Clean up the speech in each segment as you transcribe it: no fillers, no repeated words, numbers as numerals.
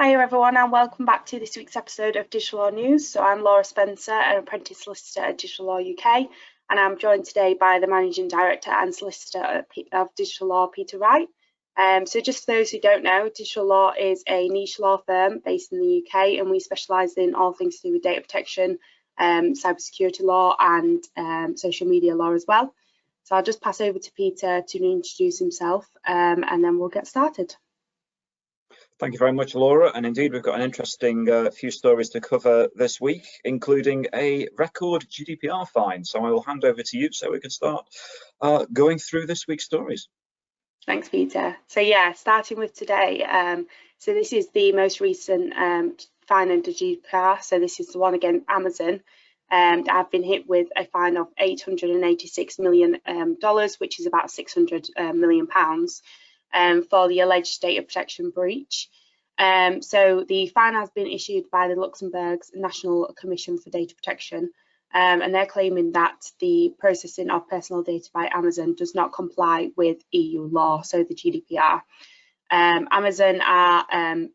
Hi everyone, and welcome back to this week's episode of Digital Law News. So I'm Laura Spencer, an apprentice solicitor at Digital Law UK, and I'm joined today by the Managing Director and Solicitor of Digital Law, Peter Wright. So just for those who don't know, Digital Law is a niche law firm based in the UK, and we specialise in all things to do with data protection, cybersecurity law and social media law as well. So I'll just pass over to Peter to introduce himself and then we'll get started. Thank you very much, Laura. And indeed, we've got an interesting few stories to cover this week, including a record GDPR fine. So I will hand over to you so we can start going through this week's stories. Thanks, Peter. So yeah, starting with today. So this is the most recent fine under GDPR. So this is the one against Amazon. I've been hit with a fine of $886 million, which is about £600 million. For the alleged data protection breach. So the fine has been issued by the Luxembourg's National Commission for Data Protection, and they're claiming that the processing of personal data by Amazon does not comply with EU law, so the GDPR. Amazon are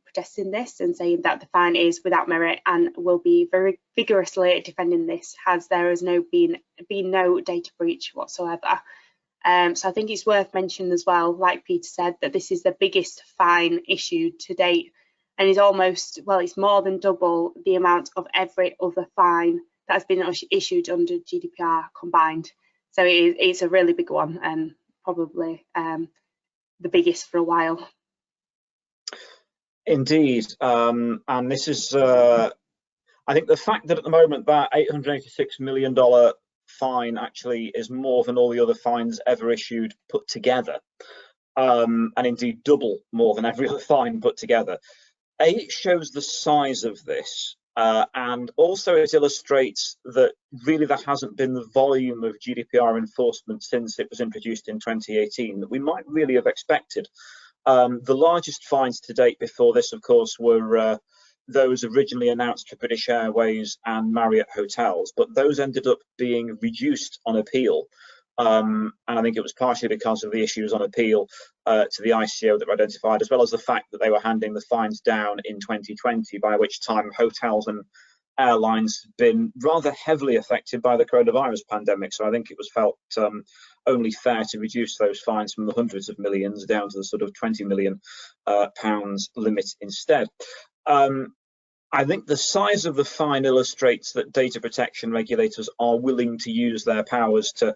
protesting this and saying that the fine is without merit and will be very vigorously defending this, as there has been no data breach whatsoever. So I think it's worth mentioning as well, like Peter said, that this is the biggest fine issued to date and is almost, well, it's more than double the amount of every other fine that has been issued under GDPR combined. So it's a really big one and probably the biggest for a while. Indeed. And this is, I think the fact that at the moment that $886 million fine actually is more than all the other fines ever issued put together, and indeed double more than every other fine put together. It shows the size of this, and also it illustrates that really there hasn't been the volume of GDPR enforcement since it was introduced in 2018 that we might really have expected. The largest fines to date before this, of course, were those originally announced for British Airways and Marriott hotels, but those ended up being reduced on appeal. And I think it was partially because of the issues on appeal to the ICO that were identified, as well as the fact that they were handing the fines down in 2020, by which time hotels and airlines have been rather heavily affected by the coronavirus pandemic. So I think it was felt only fair to reduce those fines from the hundreds of millions down to the sort of £20 million limit instead. I think the size of the fine illustrates that data protection regulators are willing to use their powers to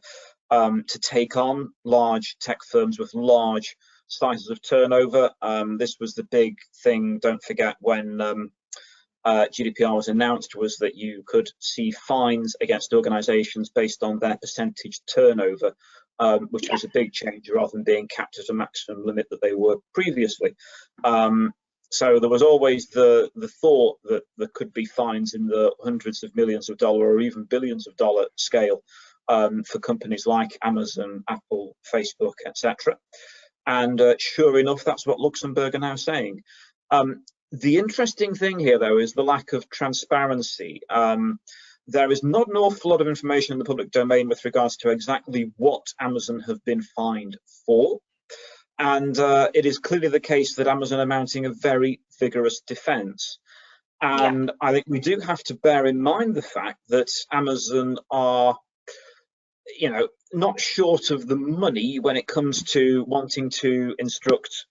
take on large tech firms with large sizes of turnover. This was the big thing, don't forget, when GDPR was announced, was that you could see fines against organisations based on their percentage turnover, which was a big change rather than being capped at a maximum limit that they were previously. So there was always the thought that there could be fines in the hundreds of millions of dollars or even billions of dollar scale for companies like Amazon, Apple, Facebook, etc. And sure enough, that's what Luxembourg are now saying. The interesting thing here, though, is the lack of transparency. There is not an awful lot of information in the public domain with regards to exactly what Amazon have been fined for. And it is clearly the case that Amazon are mounting a very vigorous defence. And yeah, I think we do have to bear in mind the fact that Amazon are, you know, not short of the money when it comes to wanting to instruct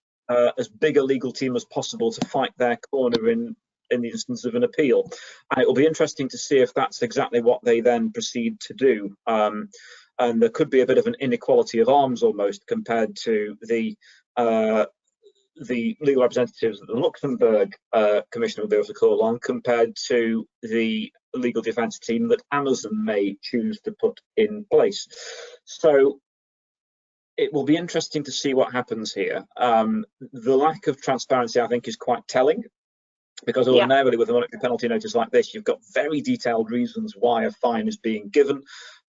as big a legal team as possible to fight their corner in the instance of an appeal. And it will be interesting to see if that's exactly what they then proceed to do. And there could be a bit of an inequality of arms almost compared to the legal representatives that the Luxembourg Commissioner will be able to call on compared to the legal defence team that Amazon may choose to put in place. So it will be interesting to see what happens here. The lack of transparency, I think, is quite telling, because ordinarily with a monetary penalty notice like this, you've got very detailed reasons why a fine is being given.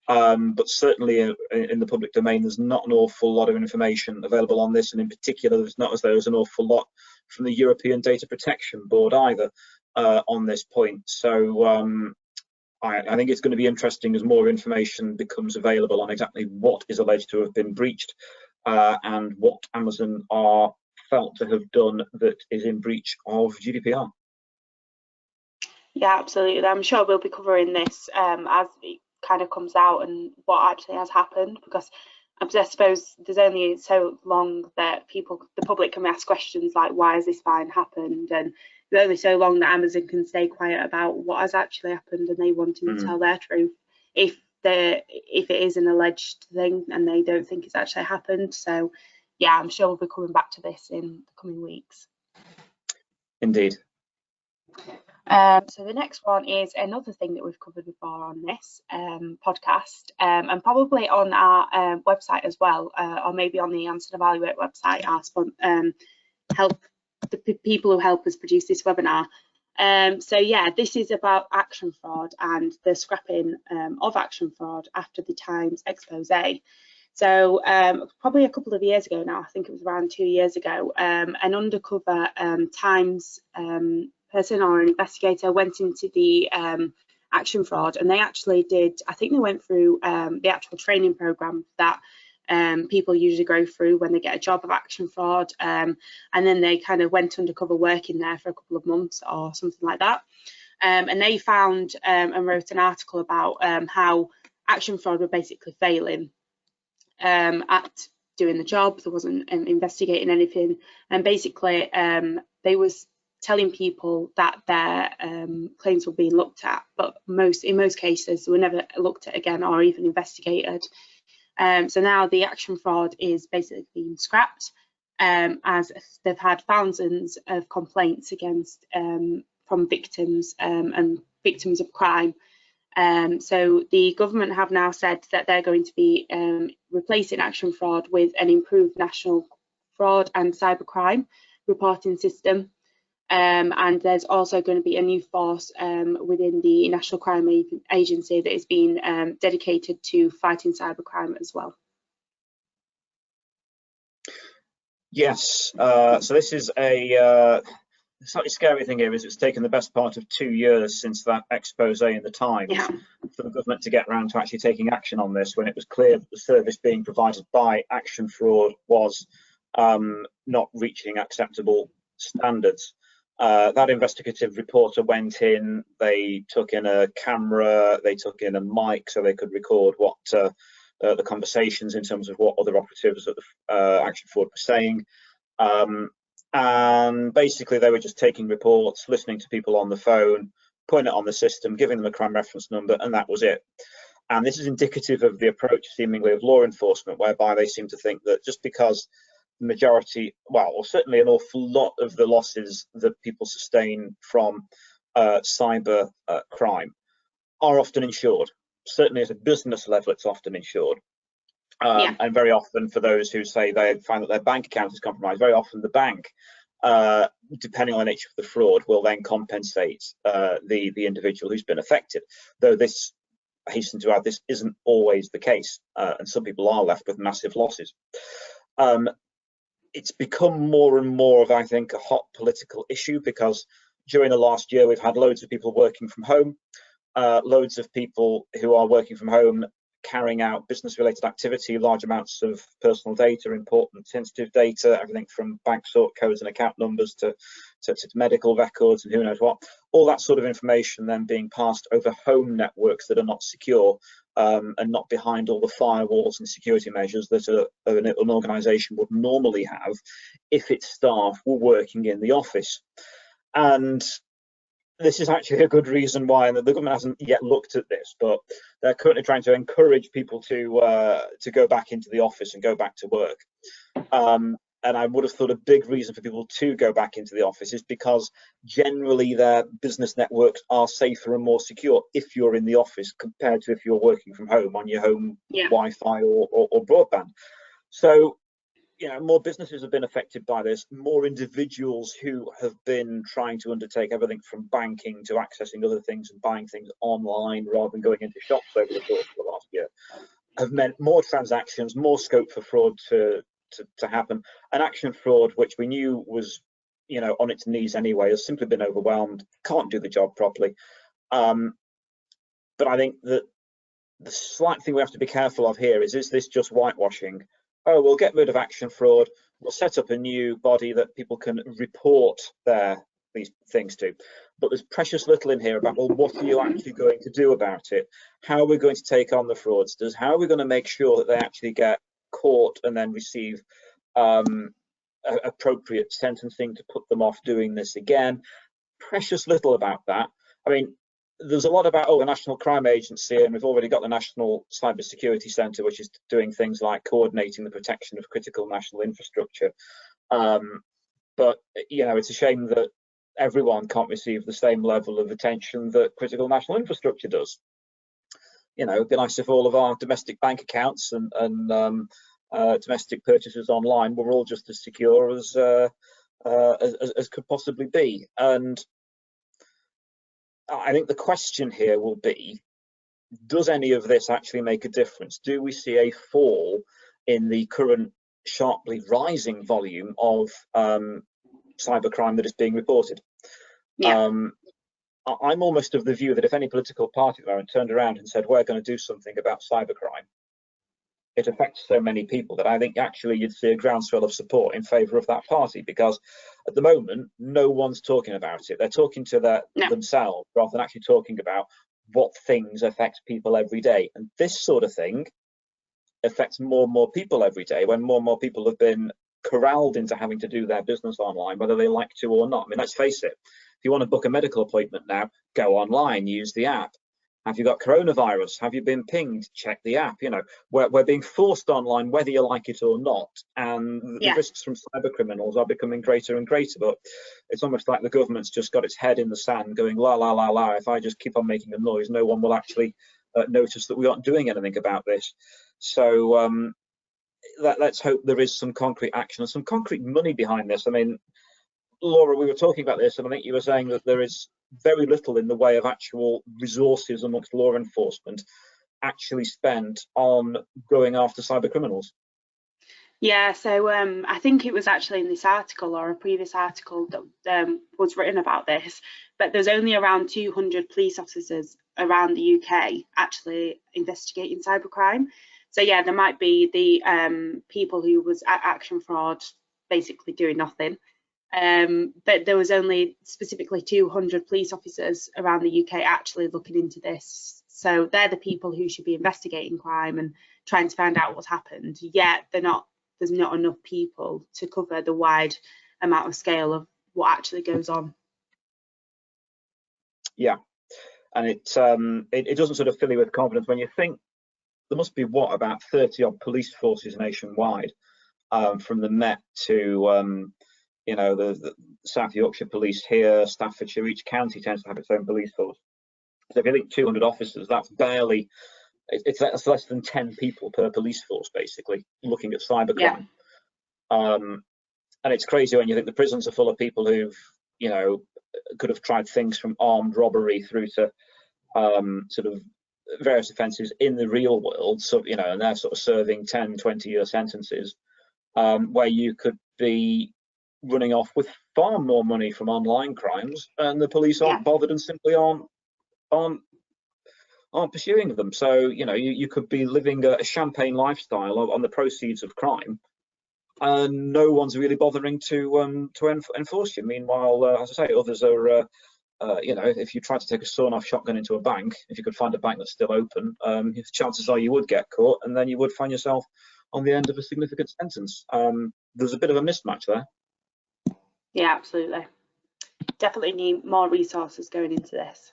But certainly in the public domain, there's not an awful lot of information available on this, and in particular, there's not as though there's an awful lot from the European Data Protection Board either on this point. So I think it's going to be interesting as more information becomes available on exactly what is alleged to have been breached and what Amazon are felt to have done that is in breach of GDPR? Yeah, absolutely. I'm sure we'll be covering this as it kind of comes out and what actually has happened, because I suppose there's only so long that the public can ask questions like, why has this fine happened? And there's only so long that Amazon can stay quiet about what has actually happened, and they want to tell their truth if it is an alleged thing and they don't think it's actually happened. So yeah, I'm sure we'll be coming back to this in the coming weeks. Indeed. So the next one is another thing that we've covered before on this podcast, and probably on our website as well, or maybe on the Anson Evaluate website, the people who help us produce this webinar. So yeah, this is about action fraud and the scrapping of action fraud after the Times expose. So probably a couple of years ago now, I think it was around 2 years ago, an undercover Times person or an investigator went into the action fraud, and they actually did, I think they went through the actual training program that people usually go through when they get a job of action fraud, and then they kind of went undercover working there for a couple of months or something like that, and they found and wrote an article about how action fraud were basically failing at doing the job. There wasn't investigating anything, and basically they was telling people that their claims were being looked at, but in most cases they were never looked at again or even investigated. So now the action fraud is basically being scrapped, as they've had thousands of complaints against from victims and victims of crime. So the government have now said that they're going to be replacing action fraud with an improved national fraud and cybercrime reporting system. And there's also going to be a new force within the National Crime Agency that is being dedicated to fighting cybercrime as well. Yes, so this is a slightly scary thing here is it's taken the best part of 2 years since that expose in the Times for the government to get around to actually taking action on this, when it was clear that the service being provided by action fraud was not reaching acceptable standards. That investigative reporter went in, they took in a camera, they took in a mic so they could record what the conversations in terms of what other operatives at the action fraud were saying. And basically they were just taking reports, listening to people on the phone, putting it on the system, giving them a crime reference number, and that was it. And this is indicative of the approach seemingly of law enforcement, whereby they seem to think that just because the majority, well, or certainly an awful lot of the losses that people sustain from cyber crime are often insured. Certainly at a business level, it's often insured. And very often, for those who say they find that their bank account is compromised, very often the bank, depending on the nature of the fraud, will then compensate the individual who's been affected. Though this, I hasten to add, this isn't always the case, and some people are left with massive losses. It's become more and more of, I think, a hot political issue, because during the last year we've had loads of people working from home, loads of people who are working from home carrying out business-related activity, large amounts of personal data, important sensitive data, everything from bank sort codes and account numbers to medical records and who knows what. All that sort of information then being passed over home networks that are not secure and not behind all the firewalls and security measures that an organisation would normally have if its staff were working in the office. And this is actually a good reason why, and the government hasn't yet looked at this, but they're currently trying to encourage people to go back into the office and go back to work. And I would have thought a big reason for people to go back into the office is because generally their business networks are safer and more secure if you're in the office compared to if you're working from home on your home Wi-Fi or broadband. So, you know, more businesses have been affected by this, more individuals who have been trying to undertake everything from banking to accessing other things and buying things online rather than going into shops over the course of the last year, have meant more transactions, more scope for fraud to happen. And action fraud, which we knew was, you know, on its knees anyway, has simply been overwhelmed, can't do the job properly. But I think that the slight thing we have to be careful of here is this just whitewashing? Oh, we'll get rid of action fraud, We'll set up a new body that people can report these things to. But there's precious little in here about, well, what are you actually going to do about it? How are we going to take on the fraudsters? How are we going to make sure that they actually get caught and then receive appropriate sentencing to put them off doing this again? Precious little about that. I mean, there's a lot about, the National Crime Agency, and we've already got the National Cybersecurity Centre, which is doing things like coordinating the protection of critical national infrastructure. But, it's a shame that everyone can't receive the same level of attention that critical national infrastructure does. It'd be nice if all of our domestic bank accounts and domestic purchases online were all just as secure as could possibly be. And I think the question here will be, does any of this actually make a difference? Do we see a fall in the current sharply rising volume of cybercrime that is being reported? Yeah. I'm almost of the view that if any political party at the moment turned around and said, we're going to do something about cybercrime, it affects so many people that I think actually you'd see a groundswell of support in favour of that party, because at the moment no one's talking about it. They're talking to themselves rather than actually talking about what things affect people every day. And this sort of thing affects more and more people every day, when more and more people have been corralled into having to do their business online, whether they like to or not. I mean, let's face it, if you want to book a medical appointment now, go online, use the app. Have you got coronavirus? Have you been pinged? Check the app. We're being forced online whether you like it or not, and the risks from cyber criminals are becoming greater and greater. But it's almost like the government's just got its head in the sand going, la la la la, if I just keep on making a noise, no one will actually notice that we aren't doing anything about this. So let's hope there is some concrete action and some concrete money behind this. I mean, Laura, we were talking about this, and I think you were saying that there is very little in the way of actual resources amongst law enforcement actually spent on going after cyber criminals. Yeah, so I think it was actually in this article or a previous article that was written about this, but there's only around 200 police officers around the UK actually investigating cybercrime. So yeah, there might be the people who was at Action Fraud basically doing nothing. But there was only specifically 200 police officers around the UK actually looking into this. So they're the people who should be investigating crime and trying to find out what's happened. Yet there's not enough people to cover the wide amount of scale of what actually goes on. Yeah, and it doesn't sort of fill you with confidence when you think there must be about 30 odd police forces nationwide, from the Met to the South Yorkshire Police here, Staffordshire. Each county tends to have its own police force. So if you think 200 officers, that's that's less than 10 people per police force, basically, looking at cybercrime. Yeah. And it's crazy when you think the prisons are full of people who've, could have tried things from armed robbery through to sort of various offences in the real world. So, and they're sort of serving 10, 20-year sentences, where you could be running off with far more money from online crimes, and the police aren't bothered and simply aren't pursuing them. So you could be living a champagne lifestyle on the proceeds of crime, and no one's really bothering to enforce you. Meanwhile, as I say, others are if you try to take a sawn-off shotgun into a bank, if you could find a bank that's still open, chances are you would get caught, and then you would find yourself on the end of a significant sentence. There's a bit of a mismatch there. Yeah, absolutely. Definitely need more resources going into this.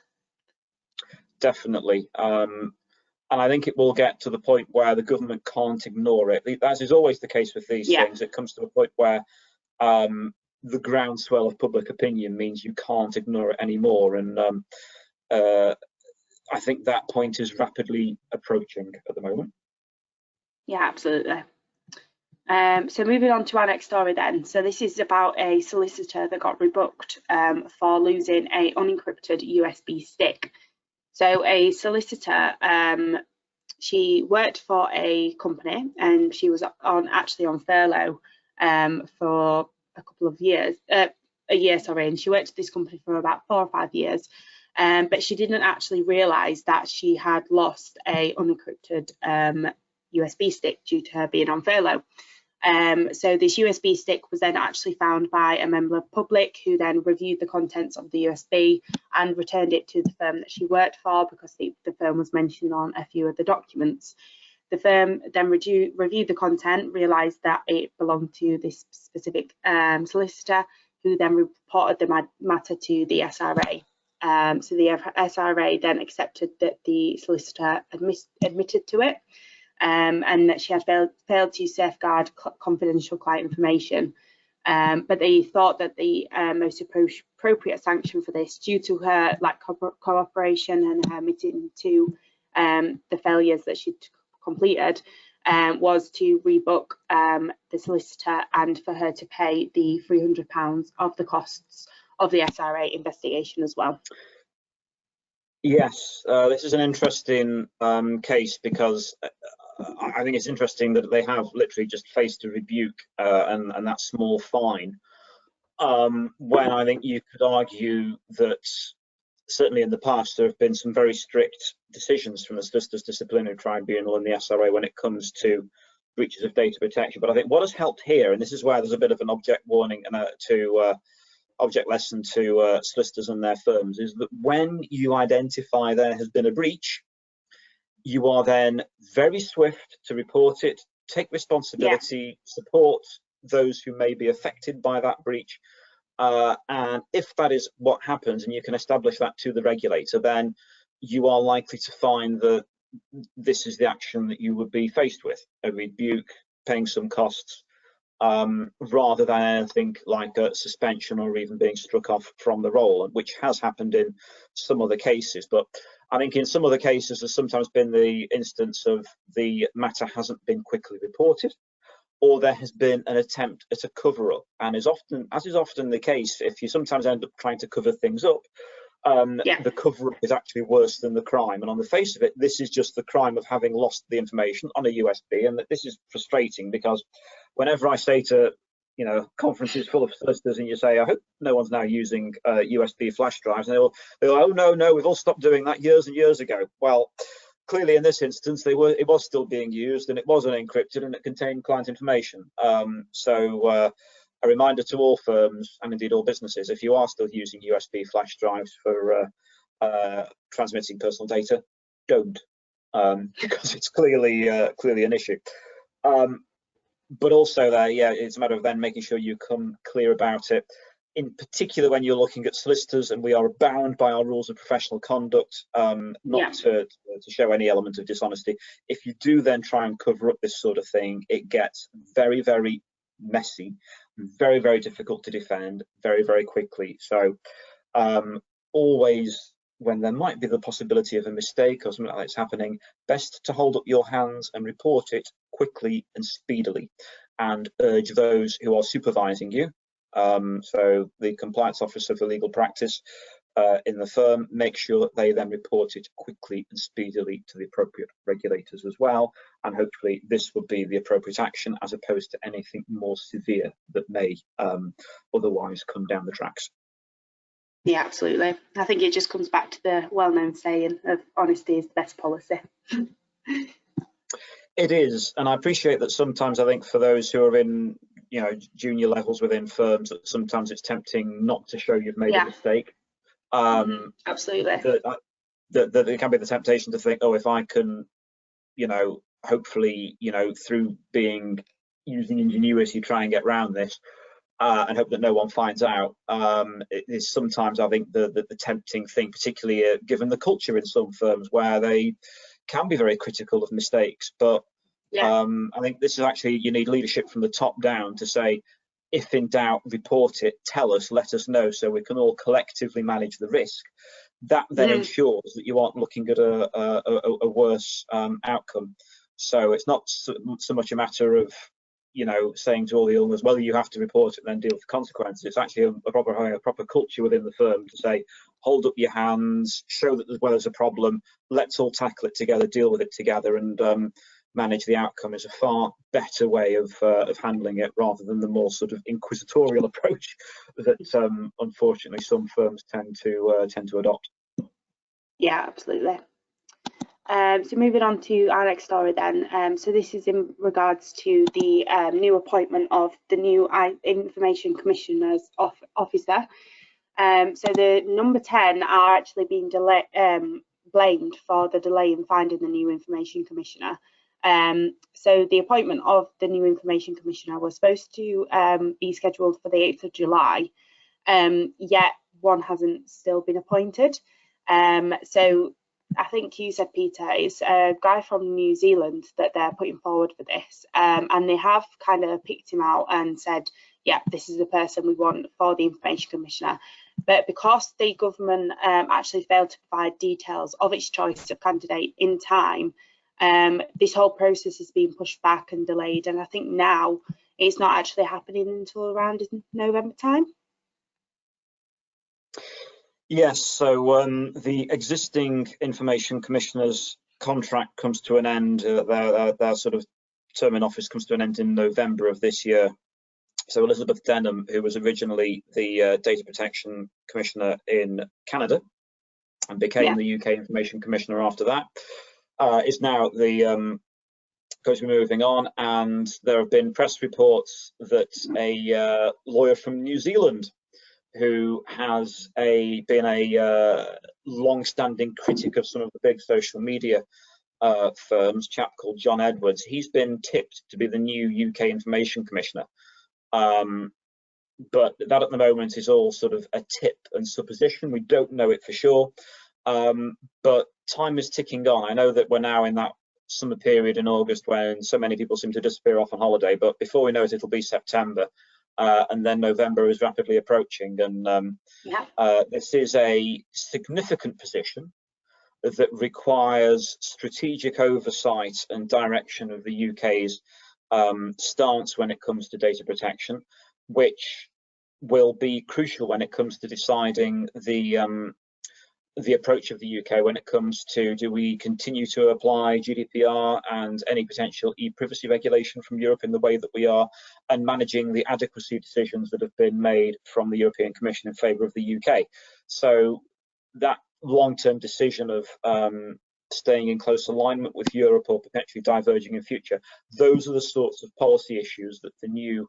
Definitely. And I think it will get to the point where the government can't ignore it. As is always the case with these things, it comes to a point where the groundswell of public opinion means you can't ignore it anymore. And I think that point is rapidly approaching at the moment. Yeah, absolutely. So moving on to our next story then. So this is about a solicitor that got rebooked for losing a unencrypted USB stick. So a solicitor, she worked for a company, and she was actually on furlough for a couple of years, a year, sorry, and she worked at this company for about 4 or 5 years. But she didn't actually realise that she had lost a unencrypted USB stick due to her being on furlough. So this USB stick was then actually found by a member of the public, who then reviewed the contents of the USB and returned it to the firm that she worked for, because the firm was mentioned on a few of the documents. The firm then reviewed the content, realised that it belonged to this specific solicitor, who then reported the matter to the SRA. So the SRA then accepted that the solicitor admitted to it, and that she had failed to safeguard confidential client information. But they thought that the most appropriate sanction for this, due to her cooperation and her admitting to the failures that she'd completed, was to rebook the solicitor, and for her to pay the £300 of the costs of the SRA investigation as well. Yes, this is an interesting case, because I think it's interesting that they have literally just faced a rebuke and that small fine, when I think you could argue that certainly in the past there have been some very strict decisions from the Solicitors Disciplinary Tribunal and the SRA when it comes to breaches of data protection. But I think what has helped here, and this is where there's a bit of an object warning and object lesson to solicitors and their firms, is that when you identify there has been a breach, you are then very swift to report it, take responsibility, support those who may be affected by that breach. And if that is what happens, and you can establish that to the regulator, then you are likely to find that this is the action that you would be faced with: a rebuke, paying some costs, rather than anything like a suspension or even being struck off from the role, which has happened in some other cases. But I think in some other cases there's sometimes been the instance of the matter hasn't been quickly reported, or there has been an attempt at a cover-up. And as is often the case, if you sometimes end up trying to cover things up, the cover-up is actually worse than the crime. And on the face of it, this is just the crime of having lost the information on a USB. And this is frustrating, because whenever I say to conferences full of solicitors, and you say, I hope no one's now using USB flash drives, and they'll oh no, we've all stopped doing that years and years ago. Well, clearly in this instance it was still being used, and it wasn't encrypted, and it contained client information. So a reminder to all firms, and indeed all businesses, if you are still using USB flash drives for transmitting personal data, don't, because it's clearly an issue. But also there, it's a matter of then making sure you come clear about it, in particular when you're looking at solicitors, and we are bound by our rules of professional conduct not to show any element of dishonesty. If you do then try and cover up this sort of thing, it gets very, very messy, very, very difficult to defend very, very quickly. So always, when there might be the possibility of a mistake or something like that's happening, best to hold up your hands and report it quickly and speedily, and urge those who are supervising you, so the compliance officer for legal practice in the firm, make sure that they then report it quickly and speedily to the appropriate regulators as well. And hopefully this would be the appropriate action, as opposed to anything more severe that may otherwise come down the tracks. Yeah, absolutely. I think it just comes back to the well-known saying of honesty is the best policy. It is, and I appreciate that sometimes I think for those who are in junior levels within firms, that sometimes it's tempting not to show you've made a mistake. Absolutely. That there can be the temptation to think, oh, if I can, hopefully, through using ingenuity, try and get around this. And hope that no one finds out. It is sometimes, I think, the tempting thing, particularly given the culture in some firms where they can be very critical of mistakes. But I think this is actually, you need leadership from the top down to say, if in doubt, report it, tell us, let us know, so we can all collectively manage the risk. That then ensures that you aren't looking at a worse outcome. So it's not so much a matter of saying to all the owners, well, you have to report it and then deal with the consequences. It's actually having a proper culture within the firm to say, hold up your hands, show that there's a problem, let's all tackle it together, deal with it together, and manage the outcome is a far better way of handling it, rather than the more sort of inquisitorial approach that unfortunately some firms tend to adopt. Yeah, absolutely. So moving on to our next story then. So this is in regards to the new appointment of the new Information Commissioner's officer. So the number 10 are actually being blamed for the delay in finding the new Information Commissioner. So the appointment of the new Information Commissioner was supposed to be scheduled for the 8th of July, yet one hasn't still been appointed. So I think you said, Peter, it's a guy from New Zealand that they're putting forward for this, and they have kind of picked him out and said, yeah, this is the person we want for the Information Commissioner. But because the government actually failed to provide details of its choice of candidate in time, this whole process is being pushed back and delayed, and I think now it's not actually happening until around November time. Yes, so the existing Information Commissioner's contract comes to an end. Their sort of term in office comes to an end in November of this year. So Elizabeth Denham, who was originally the Data Protection Commissioner in Canada and became the UK Information Commissioner after that, is now going to be moving on. And there have been press reports that a lawyer from New Zealand, who has been a long-standing critic of some of the big social media firms, a chap called John Edwards, he's been tipped to be the new UK Information Commissioner. But that at the moment is all sort of a tip and supposition. We don't know it for sure, but time is ticking on. I know that we're now in that summer period in August when so many people seem to disappear off on holiday, but before we know it, it'll be September, and then November is rapidly approaching. And this is a significant position that requires strategic oversight and direction of the UK's stance when it comes to data protection, which will be crucial when it comes to deciding the approach of the UK when it comes to, do we continue to apply GDPR and any potential e-privacy regulation from Europe in the way that we are, and managing the adequacy decisions that have been made from the European Commission in favour of the UK. So that long-term decision of staying in close alignment with Europe or potentially diverging in future, those are the sorts of policy issues that the new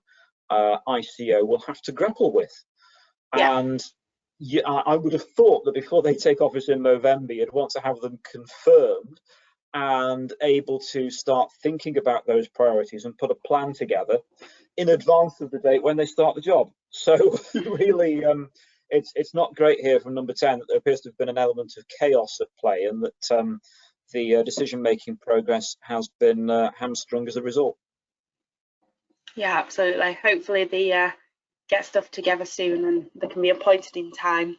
ICO will have to grapple with. And yeah, I would have thought that before they take office in November, you'd want to have them confirmed and able to start thinking about those priorities and put a plan together in advance of the date when they start the job. So really, it's not great here from number 10 that there appears to have been an element of chaos at play, and that the decision-making progress has been hamstrung as a result. Yeah, absolutely. Hopefully they get stuff together soon and they can be appointed in time,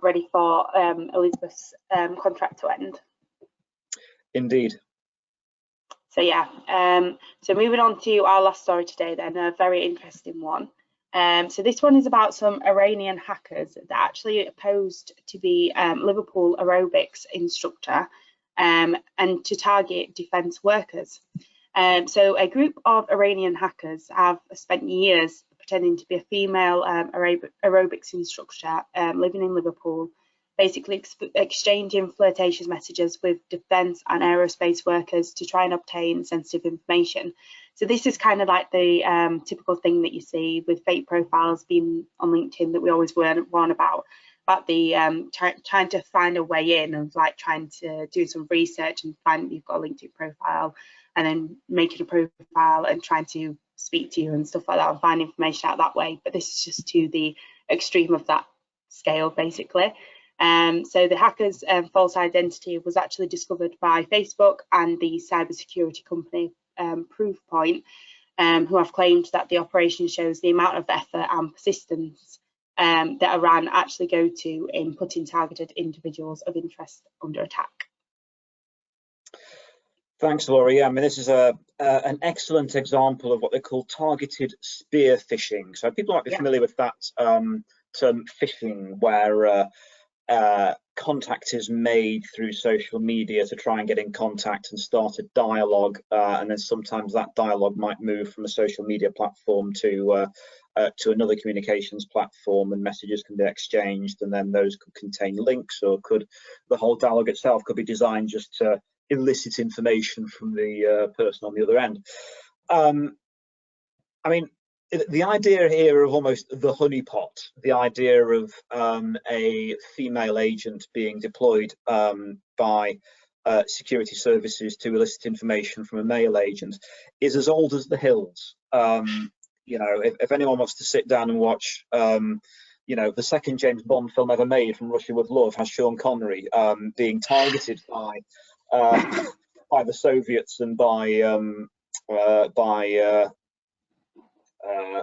ready for Elizabeth's contract to end. Indeed. So yeah, so moving on to our last story today then, a very interesting one. So this one is about some Iranian hackers that actually posed to be Liverpool aerobics instructor and to target defence workers. So a group of Iranian hackers have spent years pretending to be a female aerobics instructor living in Liverpool, basically exchanging flirtatious messages with defence and aerospace workers to try and obtain sensitive information. So this is kind of like the typical thing that you see with fake profiles being on LinkedIn that we always warn about the trying to find a way in, of like trying to do some research and find that you've got a LinkedIn profile, and then making a profile and trying to speak to you and stuff like that and find information out that way. But this is just to the extreme of that scale, basically. So the hacker's false identity was actually discovered by Facebook and the cybersecurity company Proofpoint, who have claimed that the operation shows the amount of effort and persistence that Iran actually go to in putting targeted individuals of interest under attack. Thanks, Laura. Yeah, I mean, this is an excellent example of what they call targeted spear phishing. So people might be familiar with that term phishing, where contact is made through social media to try and get in contact and start a dialogue, and then sometimes that dialogue might move from a social media platform to to another communications platform, and messages can be exchanged, and then those could contain links, or could the whole dialogue itself could be designed just to elicit information from the person on the other end. I mean, the idea here of almost the honeypot, the idea of a female agent being deployed by security services to elicit information from a male agent, is as old as the hills. You know, if anyone wants to sit down and watch, you know, the second James Bond film ever made, From Russia with Love, has Sean Connery being targeted by by the Soviets and by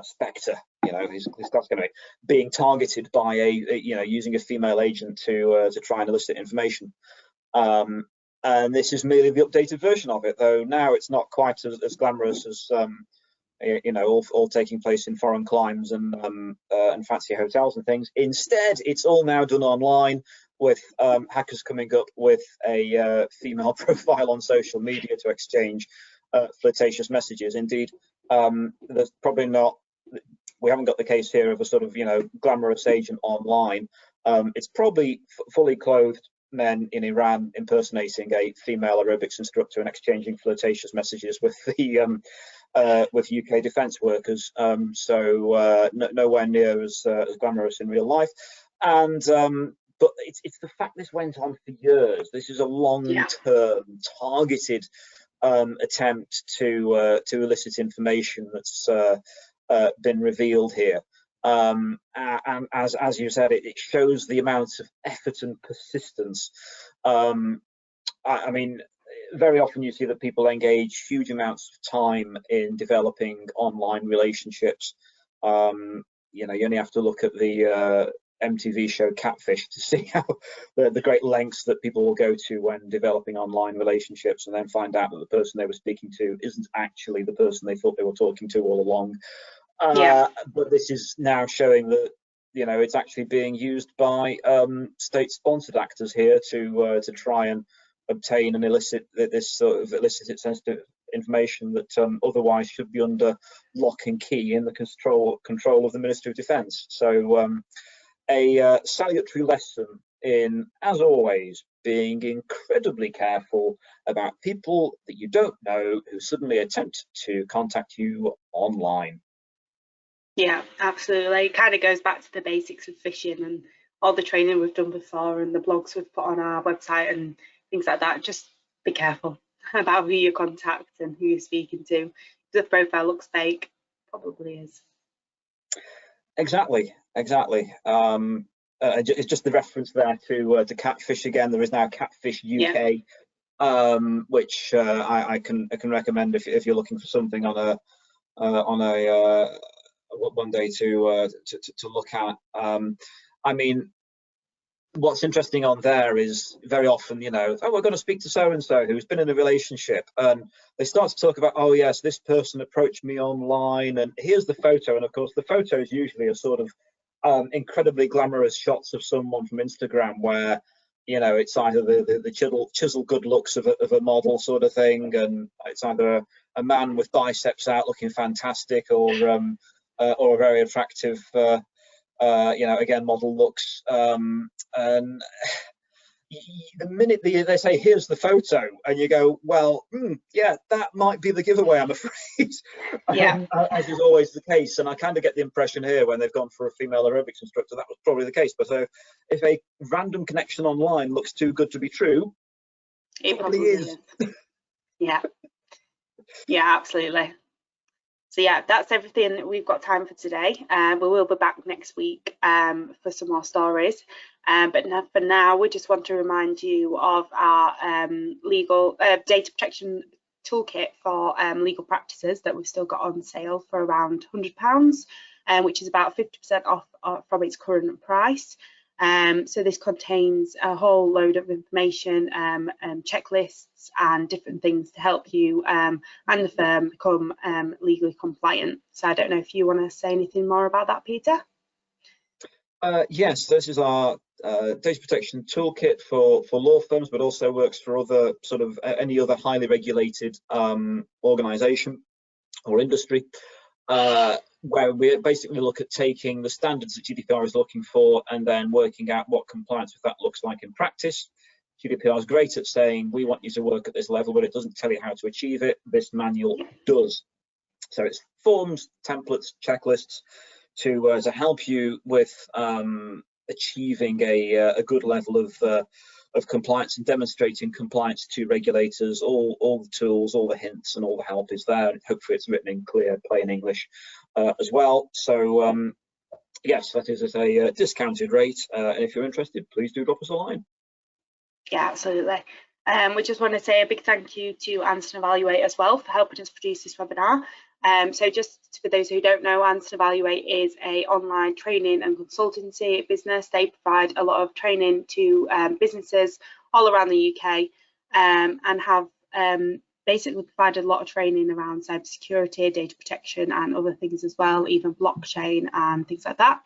Spectre, you know, his stuff's going to be being targeted by you know, using a female agent to try and elicit information. And this is merely the updated version of it, though now it's not quite as glamorous as you know, all taking place in foreign climes and fancy hotels and things. Instead, it's all now done online, with hackers coming up with a female profile on social media to exchange flirtatious messages. Indeed, there's probably not, we haven't got the case here of a sort of, you know, glamorous agent online. It's probably fully clothed men in Iran impersonating a female aerobics instructor and exchanging flirtatious messages with the with UK defence workers. So nowhere near as glamorous in real life. And but it's the fact this went on for years. This is a long-term, targeted attempt to elicit information that's been revealed here. And as you said, it shows the amount of effort and persistence. I mean, very often you see that people engage huge amounts of time in developing online relationships. You know, you only have to look at the MTV show Catfish to see how the great lengths that people will go to when developing online relationships, and then find out that the person they were speaking to isn't actually the person they thought they were talking to all along. But this is now showing that, you know, it's actually being used by state-sponsored actors here to try and obtain and elicit this sort of illicit sensitive information that otherwise should be under lock and key in the control of the Ministry of Defence. So a salutary lesson in, as always, being incredibly careful about people that you don't know who suddenly attempt to contact you online. Yeah, absolutely. It kind of goes back to the basics of phishing and all the training we've done before and the blogs we've put on our website and things like that. Just be careful about who you contact and who you're speaking to. If the profile looks fake, probably is. Exactly. It's just the reference there to Catfish again. There is now Catfish UK, which I can recommend if you're looking for something on a one day to look at. I mean, what's interesting on there is very often, you know, oh, we're going to speak to so and so who's been in a relationship, and they start to talk about, oh yes, this person approached me online, and here's the photo. And of course, the photo is usually a sort of incredibly glamorous shots of someone from Instagram, where, you know, it's either the chisel good looks of a model sort of thing, and it's either a man with biceps out looking fantastic, or a very attractive, you know, again, model looks. And the minute they say, here's the photo, and you go, well, yeah, that might be the giveaway, I'm afraid. As is always the case. And I kind of get the impression here, when they've gone for a female aerobics instructor, that was probably the case. But if a random connection online looks too good to be true, it probably is. Yeah, absolutely. So yeah, that's everything that we've got time for today. We will be back next week for some more stories. But for now, we just want to remind you of our legal data protection toolkit for legal practices that we've still got on sale for around £100, which is about 50% off from its current price. So this contains a whole load of information, checklists and different things to help you and the firm become legally compliant. So I don't know if you want to say anything more about that, Peter? Yes, this is our data protection toolkit for law firms, but also works for other sort of any other highly regulated organisation or industry. where we basically look at taking the standards that GDPR is looking for and then working out what compliance with that looks like in practice. GDPR is great at saying we want you to work at this level, but it doesn't tell you how to achieve it. This manual does. So it's forms, templates, checklists to help you with achieving a good level of compliance and demonstrating compliance to regulators. All the tools, all the hints, and all the help is there. Hopefully, it's written in clear, plain English as well. So yes, that is at a discounted rate. And if you're interested, please do drop us a line. Yeah, absolutely. We just want to say a big thank you to Anson Evaluate as well for helping us produce this webinar. So just for those who don't know, Anson Evaluate is an online training and consultancy business. They provide a lot of training to businesses all around the UK and have basically provided a lot of training around cybersecurity, data protection and other things as well, even blockchain and things like that.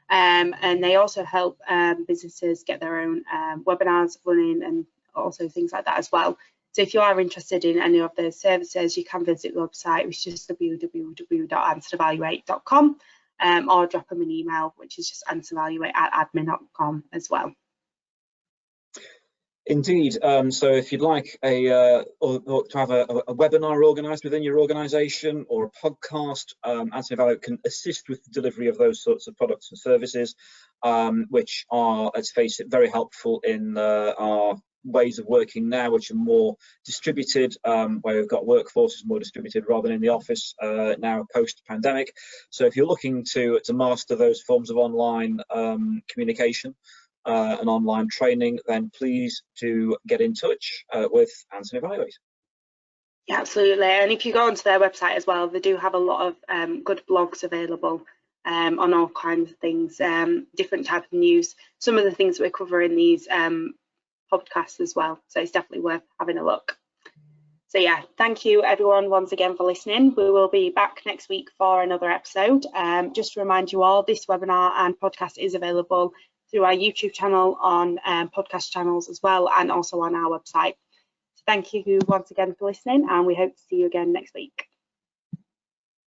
And they also help businesses get their own webinars running and also things like that as well. So if you are interested in any of those services, you can visit the website, which is just www.ansonevaluate.com, or drop them an email, which is just ansonevaluate@admin.com as well. Indeed. So if you'd like or to have a webinar organised within your organisation or a podcast, Anson Evaluate can assist with the delivery of those sorts of products and services, which are, let's face it, very helpful in our ways of working now, which are more distributed, where we've got workforces more distributed rather than in the office now post-pandemic. So if you're looking to master those forms of online communication and online training, then please do get in touch with Anson Evaluate. Yeah, absolutely. And if you go onto their website as well, they do have a lot of good blogs available on all kinds of things, different type of news, some of the things that we cover in these podcasts as well. So it's definitely worth having a look. So yeah, thank you everyone once again for listening. We will be back next week for another episode. Just to remind you all, this webinar and podcast is available through our YouTube channel, on podcast channels as well, and also on our website. So thank you once again for listening, and we hope to see you again next week.